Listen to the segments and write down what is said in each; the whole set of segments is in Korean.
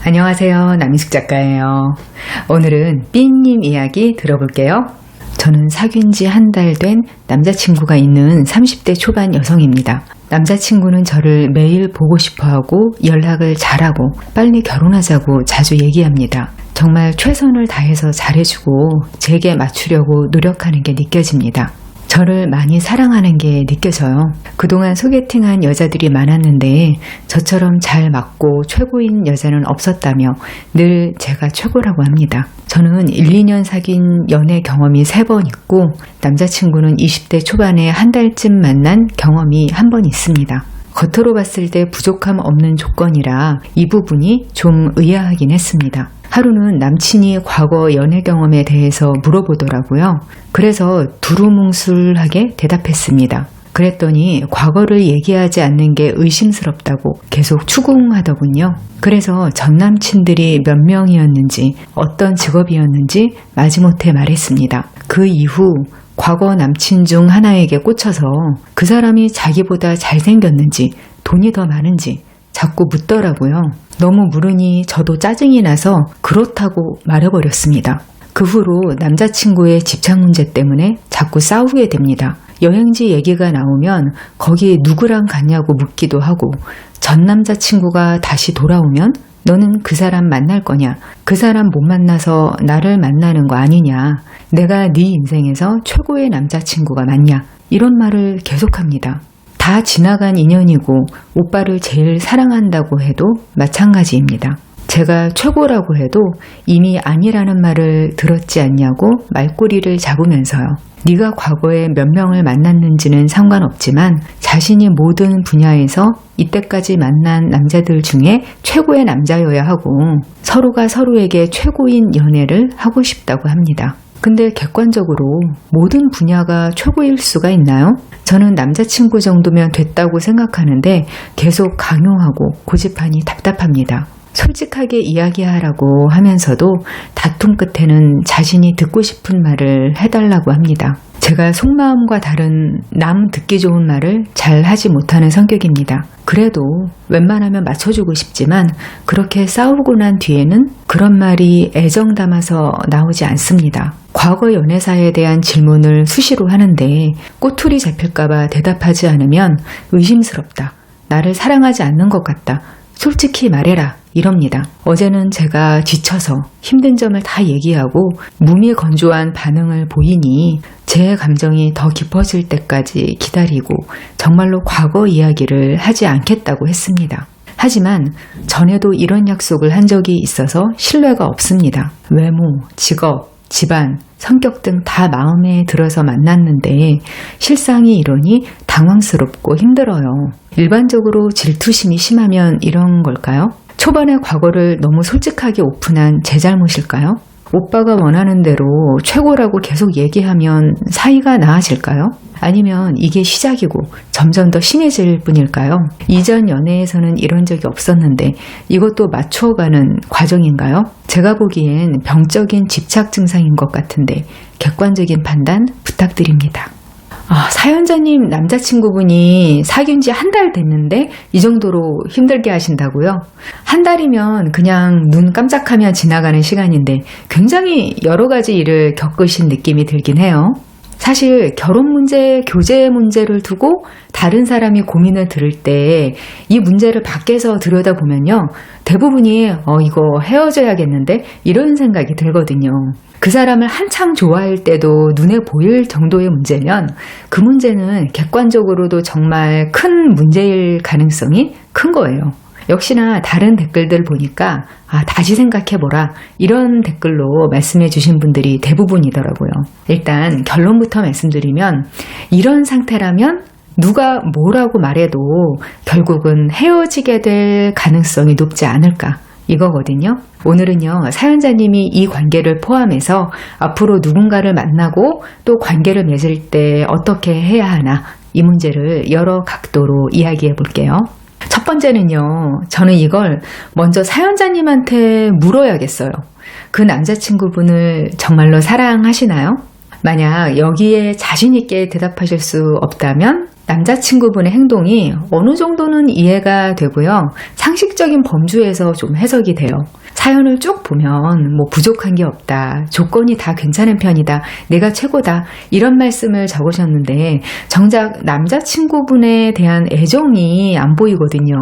안녕하세요. 남희숙 작가예요. 오늘은 삐님 이야기 들어볼게요. 저는 사귄 지 한 달 된 남자친구가 있는 30대 초반 여성입니다. 남자친구는 저를 매일 보고 싶어하고 연락을 잘하고 빨리 결혼하자고 자주 얘기합니다. 정말 최선을 다해서 잘해주고 제게 맞추려고 노력하는 게 느껴집니다. 저를 많이 사랑하는 게 느껴져요. 그동안 소개팅한 여자들이 많았는데 저처럼 잘 맞고 최고인 여자는 없었다며 늘 제가 최고라고 합니다. 저는 1, 2년 사귄 연애 경험이 3번 있고 남자친구는 20대 초반에 한 달쯤 만난 경험이 1번 있습니다. 겉으로 봤을 때 부족함 없는 조건이라 이 부분이 좀 의아하긴 했습니다. 하루는 남친이 과거 연애 경험에 대해서 물어보더라고요. 그래서 두루뭉술하게 대답했습니다. 그랬더니 과거를 얘기하지 않는 게 의심스럽다고 계속 추궁하더군요. 그래서 전 남친들이 몇 명이었는지 어떤 직업이었는지 마지못해 말했습니다. 그 이후 과거 남친 중 하나에게 꽂혀서 그 사람이 자기보다 잘생겼는지 돈이 더 많은지 자꾸 묻더라고요. 너무 물으니 저도 짜증이 나서 그렇다고 말해버렸습니다. 그 후로 남자친구의 집착 문제 때문에 자꾸 싸우게 됩니다. 여행지 얘기가 나오면 거기 누구랑 갔냐고 묻기도 하고 전 남자친구가 다시 돌아오면 너는 그 사람 만날 거냐? 그 사람 못 만나서 나를 만나는 거 아니냐? 내가 네 인생에서 최고의 남자친구가 맞냐? 이런 말을 계속합니다. 다 지나간 인연이고 오빠를 제일 사랑한다고 해도 마찬가지입니다. 제가 최고라고 해도 이미 아니라는 말을 들었지 않냐고 말꼬리를 잡으면서요. 네가 과거에 몇 명을 만났는지는 상관없지만 자신이 모든 분야에서 이때까지 만난 남자들 중에 최고의 남자여야 하고 서로가 서로에게 최고인 연애를 하고 싶다고 합니다. 근데 객관적으로 모든 분야가 최고일 수가 있나요? 저는 남자친구 정도면 됐다고 생각하는데 계속 강요하고 고집하니 답답합니다. 솔직하게 이야기하라고 하면서도 다툼 끝에는 자신이 듣고 싶은 말을 해달라고 합니다. 제가 속마음과 다른 남 듣기 좋은 말을 잘 하지 못하는 성격입니다. 그래도 웬만하면 맞춰주고 싶지만 그렇게 싸우고 난 뒤에는 그런 말이 애정 담아서 나오지 않습니다. 과거 연애사에 대한 질문을 수시로 하는데 꼬투리 잡힐까봐 대답하지 않으면 의심스럽다. 나를 사랑하지 않는 것 같다. 솔직히 말해라. 이럽니다. 어제는 제가 지쳐서 힘든 점을 다 얘기하고 무미건조한 반응을 보이니 제 감정이 더 깊어질 때까지 기다리고 정말로 과거 이야기를 하지 않겠다고 했습니다. 하지만 전에도 이런 약속을 한 적이 있어서 신뢰가 없습니다. 외모, 직업, 집안, 성격 등 다 마음에 들어서 만났는데 실상이 이러니 당황스럽고 힘들어요. 일반적으로 질투심이 심하면 이런 걸까요? 초반의 과거를 너무 솔직하게 오픈한 제 잘못일까요? 오빠가 원하는 대로 최고라고 계속 얘기하면 사이가 나아질까요? 아니면 이게 시작이고 점점 더 심해질 뿐일까요? 이전 연애에서는 이런 적이 없었는데 이것도 맞춰가는 과정인가요? 제가 보기엔 병적인 집착 증상인 것 같은데 객관적인 판단 부탁드립니다. 사연자님 남자친구분이 사귄 지 한 달 됐는데 이 정도로 힘들게 하신다고요? 한 달이면 그냥 눈 깜짝하면 지나가는 시간인데 굉장히 여러 가지 일을 겪으신 느낌이 들긴 해요. 사실 결혼 문제, 교제 문제를 두고 다른 사람이 고민을 들을 때 이 문제를 밖에서 들여다보면요. 대부분이 이거 헤어져야겠는데 이런 생각이 들거든요. 그 사람을 한창 좋아할 때도 눈에 보일 정도의 문제면 그 문제는 객관적으로도 정말 큰 문제일 가능성이 큰 거예요. 역시나 다른 댓글들 보니까 다시 생각해보라 이런 댓글로 말씀해 주신 분들이 대부분이더라고요. 일단 결론부터 말씀드리면 이런 상태라면 누가 뭐라고 말해도 결국은 헤어지게 될 가능성이 높지 않을까 이거거든요. 오늘은요, 사연자님이 이 관계를 포함해서 앞으로 누군가를 만나고 또 관계를 맺을 때 어떻게 해야 하나 이 문제를 여러 각도로 이야기해 볼게요. 첫 번째는요, 저는 이걸 먼저 사연자님한테 물어야겠어요. 그 남자친구분을 정말로 사랑하시나요? 만약 여기에 자신 있게 대답하실 수 없다면 남자친구분의 행동이 어느 정도는 이해가 되고요. 상식적인 범주에서 좀 해석이 돼요. 사연을 쭉 보면 뭐 부족한 게 없다, 조건이 다 괜찮은 편이다, 내가 최고다 이런 말씀을 적으셨는데 정작 남자친구분에 대한 애정이 안 보이거든요.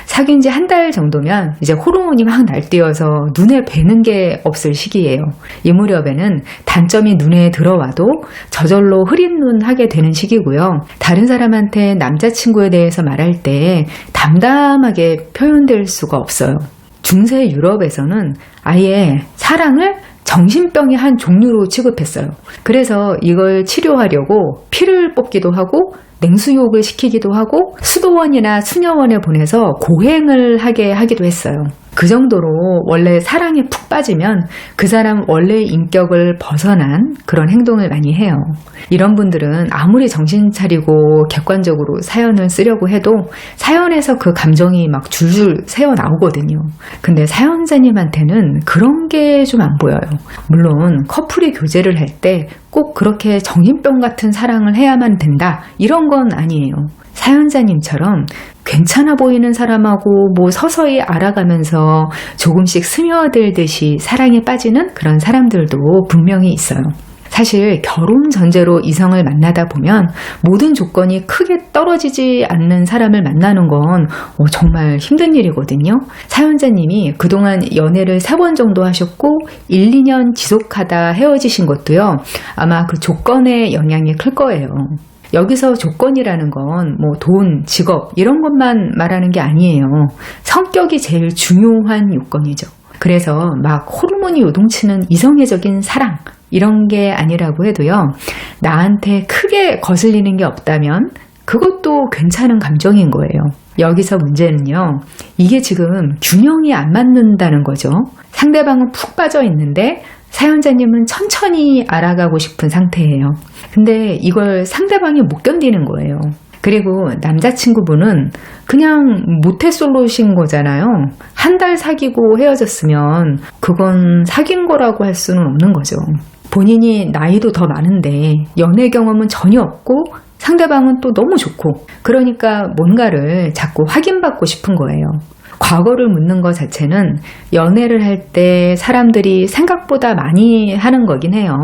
사귄 지 한 달 정도면 이제 호르몬이 막 날뛰어서 눈에 뵈는 게 없을 시기예요. 이 무렵에는 단점이 눈에 들어와도 저절로 흐린 눈 하게 되는 시기고요. 다른 사람한테 남자친구에 대해서 말할 때 담담하게 표현될 수가 없어요. 중세 유럽에서는 아예 사랑을 정신병의 한 종류로 취급했어요. 그래서 이걸 치료하려고 피를 뽑기도 하고 냉수욕을 시키기도 하고 수도원이나 수녀원에 보내서 고행을 하게 하기도 했어요. 그 정도로 원래 사랑에 푹 빠지면 그 사람 원래의 인격을 벗어난 그런 행동을 많이 해요. 이런 분들은 아무리 정신 차리고 객관적으로 사연을 쓰려고 해도 사연에서 그 감정이 막 줄줄 새어 나오거든요. 근데 사연자님한테는 그런 게 좀 안 보여요. 물론 커플이 교제를 할 때 꼭 그렇게 정신병 같은 사랑을 해야만 된다 이런 건 아니에요. 사연자님처럼 괜찮아 보이는 사람하고 뭐 서서히 알아가면서 조금씩 스며들듯이 사랑에 빠지는 그런 사람들도 분명히 있어요. 사실 결혼 전제로 이성을 만나다 보면 모든 조건이 크게 떨어지지 않는 사람을 만나는 건 정말 힘든 일이거든요. 사연자님이 그동안 연애를 3번 정도 하셨고 1, 2년 지속하다 헤어지신 것도요. 아마 그 조건의 영향이 클 거예요. 여기서 조건이라는 건 뭐 돈, 직업 이런 것만 말하는 게 아니에요. 성격이 제일 중요한 요건이죠. 그래서 막 호르몬이 요동치는 이성애적인 사랑 이런 게 아니라고 해도요. 나한테 크게 거슬리는 게 없다면 그것도 괜찮은 감정인 거예요. 여기서 문제는요. 이게 지금 균형이 안 맞는다는 거죠. 상대방은 푹 빠져 있는데 사연자님은 천천히 알아가고 싶은 상태예요. 근데 이걸 상대방이 못 견디는 거예요. 그리고 남자친구분은 그냥 모태솔로신 거잖아요. 한 달 사귀고 헤어졌으면 그건 사귄 거라고 할 수는 없는 거죠. 본인이 나이도 더 많은데 연애 경험은 전혀 없고 상대방은 또 너무 좋고 그러니까 뭔가를 자꾸 확인받고 싶은 거예요. 과거를 묻는 것 자체는 연애를 할 때 사람들이 생각보다 많이 하는 거긴 해요.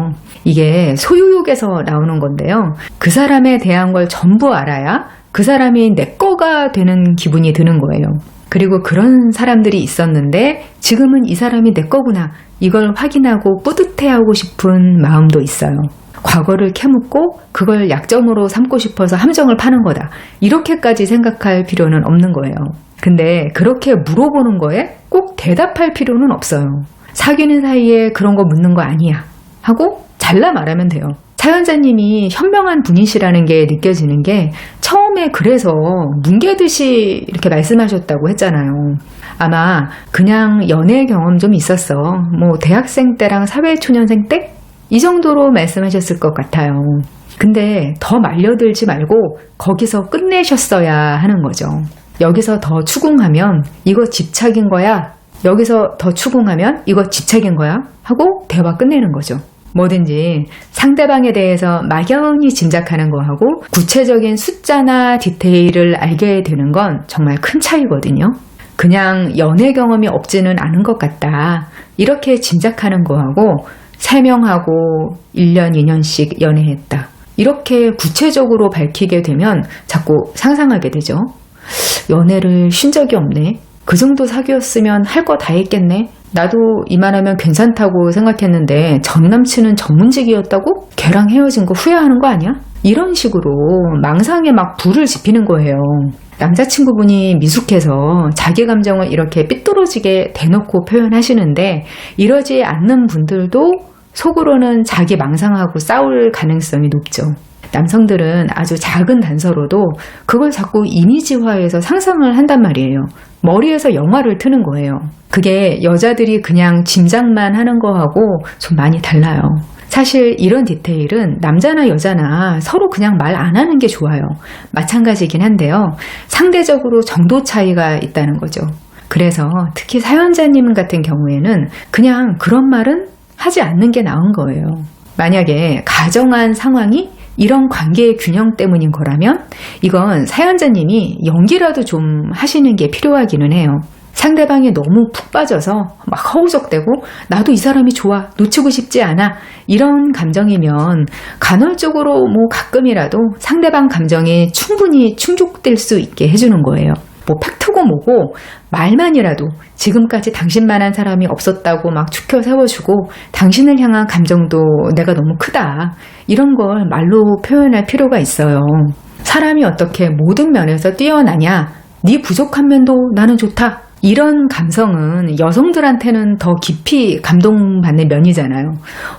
이게 소유욕에서 나오는 건데요. 그 사람에 대한 걸 전부 알아야 그 사람이 내 거가 되는 기분이 드는 거예요. 그리고 그런 사람들이 있었는데 지금은 이 사람이 내 거구나. 이걸 확인하고 뿌듯해하고 싶은 마음도 있어요. 과거를 캐묻고 그걸 약점으로 삼고 싶어서 함정을 파는 거다. 이렇게까지 생각할 필요는 없는 거예요. 근데 그렇게 물어보는 거에 꼭 대답할 필요는 없어요. 사귀는 사이에 그런 거 묻는 거 아니야 하고 잘라 말하면 돼요. 사연자님이 현명한 분이시라는 게 느껴지는 게 처음에 그래서 뭉개듯이 이렇게 말씀하셨다고 했잖아요. 아마 그냥 연애 경험 좀 있었어. 뭐 대학생 때랑 사회초년생 때? 이 정도로 말씀하셨을 것 같아요. 근데 더 말려들지 말고 거기서 끝내셨어야 하는 거죠. 여기서 더 추궁하면 이거 집착인 거야. 여기서 더 추궁하면 이거 집착인 거야. 하고 대화 끝내는 거죠. 뭐든지 상대방에 대해서 막연히 짐작하는 거하고 구체적인 숫자나 디테일을 알게 되는 건 정말 큰 차이거든요. 그냥 연애 경험이 없지는 않은 것 같다. 이렇게 짐작하는 거하고 설명하고 1년, 2년씩 연애했다. 이렇게 구체적으로 밝히게 되면 자꾸 상상하게 되죠. 연애를 쉰 적이 없네. 그 정도 사귀었으면 할 거 다 했겠네. 나도 이만하면 괜찮다고 생각했는데 전 남친은 전문직이었다고? 걔랑 헤어진 거 후회하는 거 아니야? 이런 식으로 망상에 막 불을 지피는 거예요. 남자친구분이 미숙해서 자기 감정을 이렇게 삐뚤어지게 대놓고 표현하시는데 이러지 않는 분들도 속으로는 자기 망상하고 싸울 가능성이 높죠. 남성들은 아주 작은 단서로도 그걸 자꾸 이미지화해서 상상을 한단 말이에요. 머리에서 영화를 트는 거예요. 그게 여자들이 그냥 짐작만 하는 거하고 좀 많이 달라요. 사실 이런 디테일은 남자나 여자나 서로 그냥 말 안 하는 게 좋아요. 마찬가지긴 한데요. 상대적으로 정도 차이가 있다는 거죠. 그래서 특히 사연자님 같은 경우에는 그냥 그런 말은 하지 않는 게 나은 거예요. 만약에 가정한 상황이 이런 관계의 균형 때문인 거라면 이건 사연자님이 연기라도 좀 하시는 게 필요하기는 해요. 상대방이 너무 푹 빠져서 막 허우적대고 나도 이 사람이 좋아, 놓치고 싶지 않아, 이런 감정이면 간헐적으로 뭐 가끔이라도 상대방 감정에 충분히 충족될 수 있게 해주는 거예요. 뭐 팩트고 뭐고 말만이라도 지금까지 당신만한 사람이 없었다고 막 추켜 세워주고 당신을 향한 감정도 내가 너무 크다, 이런 걸 말로 표현할 필요가 있어요. 사람이 어떻게 모든 면에서 뛰어나냐, 네 부족한 면도 나는 좋다, 이런 감성은 여성들한테는 더 깊이 감동받는 면이잖아요.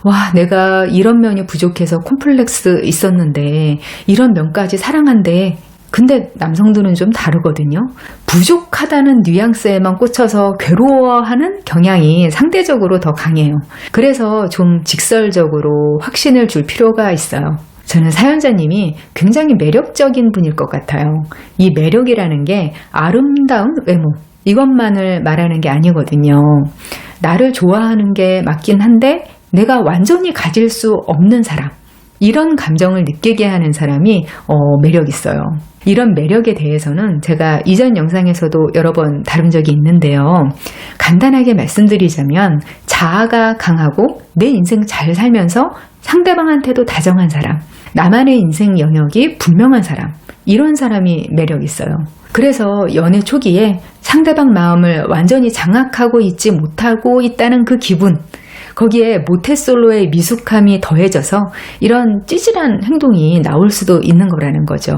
와, 내가 이런 면이 부족해서 콤플렉스 있었는데 이런 면까지 사랑한대. 근데 남성들은 좀 다르거든요. 부족하다는 뉘앙스에만 꽂혀서 괴로워하는 경향이 상대적으로 더 강해요. 그래서 좀 직설적으로 확신을 줄 필요가 있어요. 저는 사연자님이 굉장히 매력적인 분일 것 같아요. 이 매력이라는 게 아름다운 외모, 이것만을 말하는 게 아니거든요. 나를 좋아하는 게 맞긴 한데 내가 완전히 가질 수 없는 사람, 이런 감정을 느끼게 하는 사람이 매력 있어요. 이런 매력에 대해서는 제가 이전 영상에서도 여러 번 다룬 적이 있는데요. 간단하게 말씀드리자면 자아가 강하고 내 인생 잘 살면서 상대방한테도 다정한 사람, 나만의 인생 영역이 분명한 사람, 이런 사람이 매력 있어요. 그래서 연애 초기에 상대방 마음을 완전히 장악하고 있지 못하고 있다는 그 기분, 거기에 모태솔로의 미숙함이 더해져서 이런 찌질한 행동이 나올 수도 있는 거라는 거죠.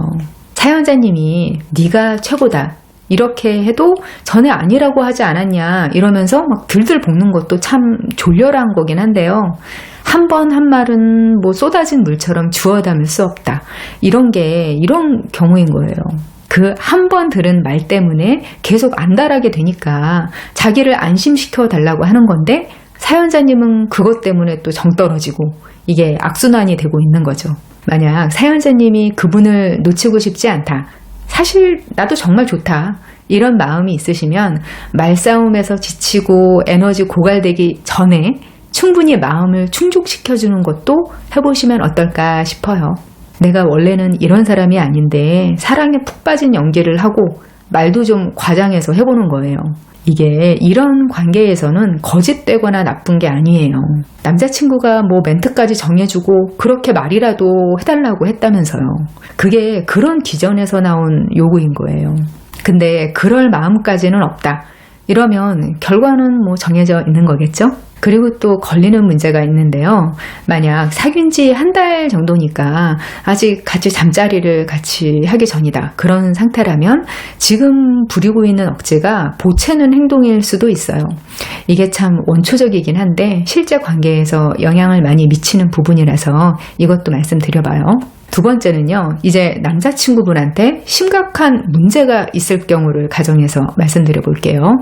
사연자님이 네가 최고다, 이렇게 해도 전에 아니라고 하지 않았냐, 이러면서 막 들들 볶는 것도 참 졸렬한 거긴 한데요. 한 번 한 말은 뭐 쏟아진 물처럼 주워 담을 수 없다, 이런 경우인 거예요. 그 한 번 들은 말 때문에 계속 안달하게 되니까 자기를 안심시켜 달라고 하는 건데, 사연자님은 그것 때문에 또 정 떨어지고, 이게 악순환이 되고 있는 거죠. 만약 사연자님이 그분을 놓치고 싶지 않다, 사실 나도 정말 좋다, 이런 마음이 있으시면 말싸움에서 지치고 에너지 고갈되기 전에 충분히 마음을 충족시켜주는 것도 해보시면 어떨까 싶어요. 내가 원래는 이런 사람이 아닌데 사랑에 푹 빠진 연기를 하고 말도 좀 과장해서 해보는 거예요. 이게 이런 관계에서는 거짓되거나 나쁜 게 아니에요. 남자친구가 뭐 멘트까지 정해주고 그렇게 말이라도 해달라고 했다면서요. 그게 그런 기전에서 나온 요구인 거예요. 근데 그럴 마음까지는 없다, 이러면 결과는 뭐 정해져 있는 거겠죠? 그리고 또 걸리는 문제가 있는데요. 만약 사귄 지 한 달 정도니까 아직 같이 잠자리를 같이 하기 전이다, 그런 상태라면 지금 부리고 있는 억지가 보채는 행동일 수도 있어요. 이게 참 원초적이긴 한데 실제 관계에서 영향을 많이 미치는 부분이라서 이것도 말씀드려봐요. 두 번째는요, 이제 남자친구분한테 심각한 문제가 있을 경우를 가정해서 말씀드려 볼게요.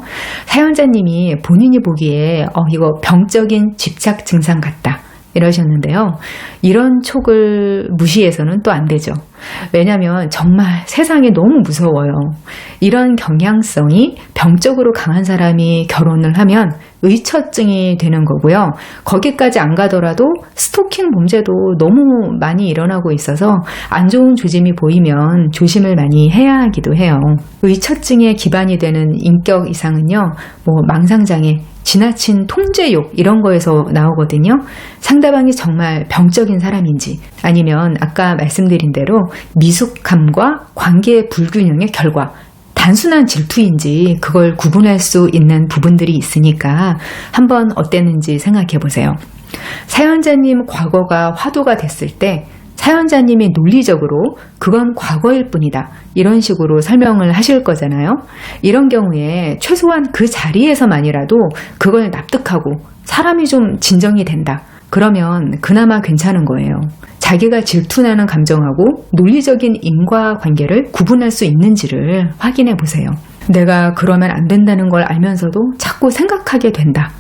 사연자님이 본인이 보기에 이거 병적인 집착 증상 같다, 이러셨는데요. 이런 촉을 무시해서는 또 안 되죠. 왜냐하면 정말 세상이 너무 무서워요. 이런 경향성이 병적으로 강한 사람이 결혼을 하면 의처증이 되는 거고요. 거기까지 안 가더라도 스토킹 범죄도 너무 많이 일어나고 있어서 안 좋은 조짐이 보이면 조심을 많이 해야 하기도 해요. 의처증의 기반이 되는 인격 이상은요, 뭐 망상장애, 지나친 통제욕, 이런 거에서 나오거든요. 상대방이 정말 병적인 사람인지 아니면 아까 말씀드린 대로 미숙함과 관계의 불균형의 결과, 단순한 질투인지 그걸 구분할 수 있는 부분들이 있으니까 한번 어땠는지 생각해 보세요. 사연자님 과거가 화두가 됐을 때 사연자님이 논리적으로 그건 과거일 뿐이다, 이런 식으로 설명을 하실 거잖아요. 이런 경우에 최소한 그 자리에서만이라도 그걸 납득하고 사람이 좀 진정이 된다, 그러면 그나마 괜찮은 거예요. 자기가 질투나는 감정하고 논리적인 인과관계를 구분할 수 있는지를 확인해 보세요. 내가 그러면 안 된다는 걸 알면서도 자꾸 생각하게 된다,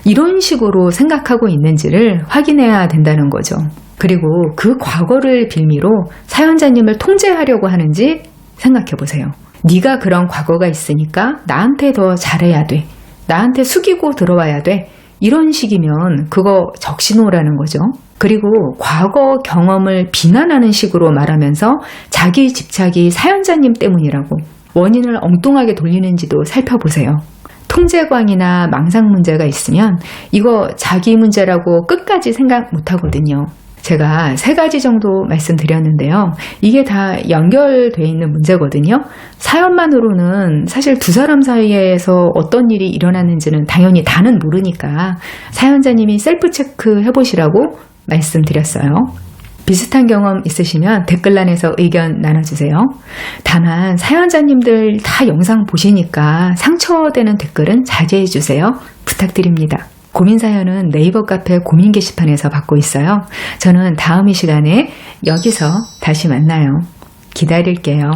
이런 식으로 생각하고 있는지를 확인해야 된다는 거죠. 그리고 그 과거를 빌미로 사연자님을 통제하려고 하는지 생각해 보세요. 네가 그런 과거가 있으니까 나한테 더 잘해야 돼, 나한테 숙이고 들어와야 돼, 이런 식이면 그거 적신호라는 거죠. 그리고 과거 경험을 비난하는 식으로 말하면서 자기 집착이 사연자님 때문이라고 원인을 엉뚱하게 돌리는지도 살펴보세요. 통제광이나 망상 문제가 있으면 이거 자기 문제라고 끝까지 생각 못 하거든요. 제가 3가지 정도 말씀드렸는데요. 이게 다 연결되어 있는 문제거든요. 사연만으로는 사실 두 사람 사이에서 어떤 일이 일어났는지는 당연히 다는 모르니까 사연자님이 셀프 체크 해보시라고 말씀드렸어요. 비슷한 경험 있으시면 댓글란에서 의견 나눠주세요. 다만 사연자님들 다 영상 보시니까 상처되는 댓글은 자제해주세요. 부탁드립니다. 고민 사연은 네이버 카페 고민 게시판에서 받고 있어요. 저는 다음 이 시간에 여기서 다시 만나요. 기다릴게요.